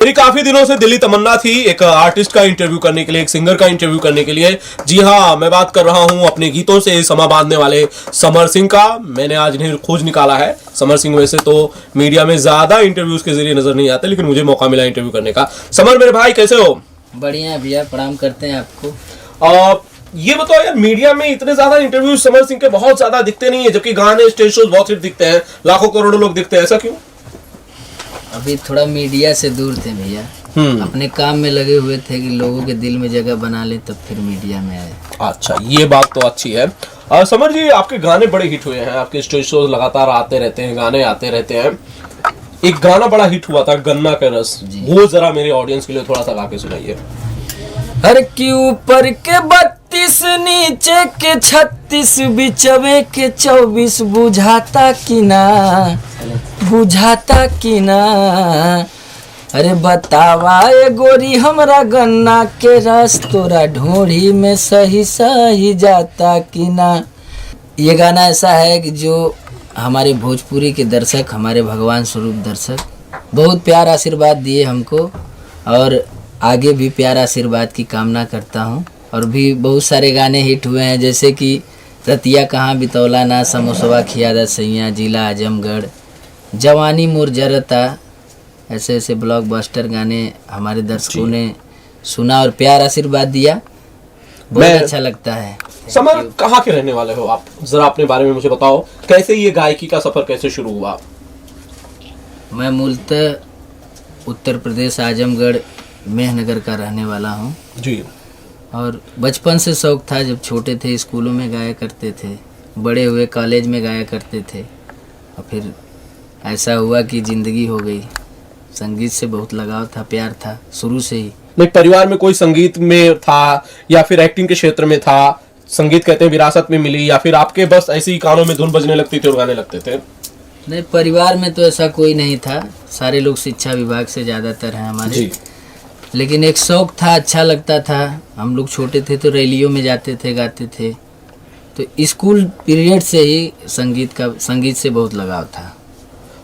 मेरी काफी दिनों से दिल्ली तमन्ना थी एक आर्टिस्ट का इंटरव्यू करने के लिए, एक सिंगर का इंटरव्यू करने के लिए। जी हाँ, मैं बात कर रहा हूँ अपने गीतों से समा बांधने वाले समर सिंह का। मैंने आज इन्हें खोज निकाला है। समर सिंह वैसे तो मीडिया में ज्यादा इंटरव्यूज के जरिए नजर नहीं आते, लेकिन मुझे मौका मिला इंटरव्यू करने का। समर मेरे भाई, कैसे हो? बढ़िया भैया, प्रणाम करते हैं आपको। ये बताओ यार, मीडिया में इतने ज्यादा इंटरव्यूज समर सिंह के बहुत ज्यादा दिखते नहीं है, जबकि गाने स्टेज शोज बहुत हिट दिखते हैं, लाखों करोड़ों लोग दिखते हैं, ऐसा क्यों? अभी थोड़ा मीडिया से दूर थे भैया, अपने काम में लगे हुए थे कि लोगों के दिल में जगह बना ले, तब फिर मीडिया में आए। अच्छा, ये बात तो अच्छी है। समर जी, आपके गाने बड़े हिट हुए हैं, आपके स्टेज शोज लगातार आते रहते हैं, गाने आते रहते हैं। एक गाना बड़ा हिट हुआ था, गन्ना का रस, वो जरा मेरे ऑडियंस के लिए थोड़ा सा गा के सुनाइए। हर के ऊपर के 32, नीचे के 36, बिचवे के 24, बुझाता कि ना, बुझाता कि ना। अरे बतावा ए गोरी, हमरा गन्ना के रस तोरा ढोरी में सही सही जाता कि ना। ये गाना ऐसा है कि जो हमारे भोजपुरी के दर्शक, हमारे भगवान स्वरूप दर्शक बहुत प्यार आशीर्वाद दिए हमको, और आगे भी प्यार आशीर्वाद की कामना करता हूँ। और भी बहुत सारे गाने हिट हुए हैं, जैसे कि रतिया कहाँ बितौला ना, समोसवा खियादा सैया, जिला आजमगढ़, जवानी मोर जरता। ऐसे ऐसे ब्लॉकबस्टर गाने हमारे दर्शकों ने सुना और प्यार आशीर्वाद दिया, बहुत अच्छा लगता है। समर, कहाँ के रहने वाले हो आप? जरा अपने बारे में मुझे बताओ, कैसे ये गायकी का सफर कैसे शुरू हुआ? मैं मूलतः उत्तर प्रदेश आजमगढ़ मेहनगर का रहने वाला हूँ जी। और बचपन से शौक था, जब छोटे थे स्कूलों में गाया करते थे, बड़े हुए कॉलेज में गाया करते थे, और फिर ऐसा हुआ कि ज़िंदगी हो गई। संगीत से बहुत लगाव था, प्यार था शुरू से ही। नहीं, परिवार में कोई संगीत में था या फिर एक्टिंग के क्षेत्र में था? संगीत कहते हैं विरासत में मिली, या फिर आपके बस ऐसे ही कानों में धुन बजने लगती थी और गाने लगते थे? नहीं, परिवार में तो ऐसा कोई नहीं था, सारे लोग शिक्षा विभाग से ज़्यादातर हैं हमारे जी। लेकिन एक शौक था, अच्छा लगता था। हम लोग छोटे थे तो रैलियों में जाते थे, गाते थे, तो स्कूल पीरियड से ही संगीत से बहुत लगाव था।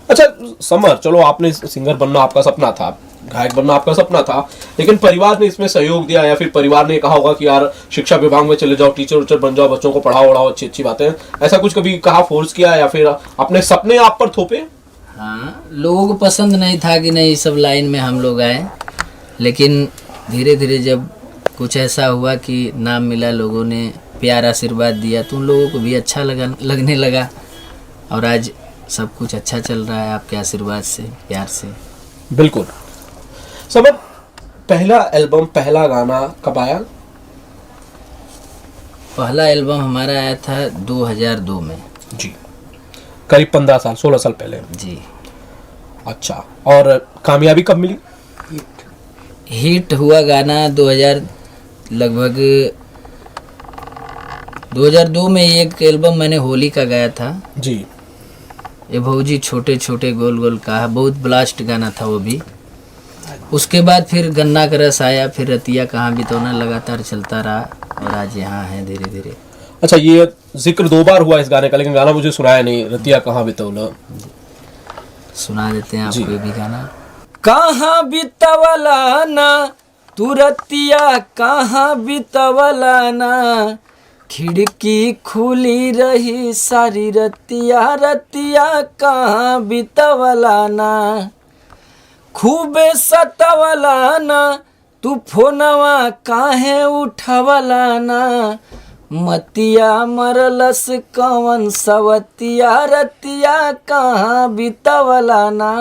अच्छा समर, चलो आपने सिंगर बनना आपका सपना था, गायक बनना आपका सपना था, लेकिन परिवार ने इसमें सहयोग दिया, या फिर परिवार ने कहा होगा कि यार शिक्षा विभाग में चले जाओ, टीचर उचर बन जाओ, बच्चों को पढ़ाओ वढ़ाओ, अच्छी अच्छी बातें, ऐसा कुछ कभी कहा, फोर्स किया, या फिर अपने सपने आप पर थोपे? हाँ, लोगों को पसंद नहीं था कि नहीं सब लाइन में हम लोग आए, लेकिन धीरे धीरे जब कुछ ऐसा हुआ कि नाम मिला, लोगों ने प्यार आशीर्वाद दिया, तो उन लोगों को भी अच्छा लगने लगा, और आज सब कुछ अच्छा चल रहा है आपके आशीर्वाद से, प्यार से। बिल्कुल। समर, पहला एल्बम, पहला गाना कब आया? पहला एल्बम हमारा आया था 2002 में जी, करीब 15 साल 16 साल पहले जी। अच्छा, और कामयाबी कब मिली? हिट हुआ गाना लगभग 2002 में। एक एल्बम मैंने होली का गाया था जी। ये भौजी छोटे छोटे गोल गोल का, बहुत ब्लास्ट गाना था वो भी। उसके बाद फिर गन्ना का रस आया, फिर रतिया कहाँ बितौना, लगातार चलता रहा, और आज यहाँ है धीरे धीरे। अच्छा, ये जिक्र 2 बार हुआ इस गाने का, लेकिन गाना मुझे सुनाया नहीं, रतिया कहाँ बितौना। सुना देते हैं आपको ये भी गाना। कहाँ बितवला ना तू रतिया, कहाँ बितवला ना, खिड़की खुली रही सारी रतिया, रतिया कहाँ बितवला ना, खूबे सतवला ना तू फोनवा काहे उठवला ना, मतिया मरलस कवन सवतिया, रतिया कहाँ बितवला ना।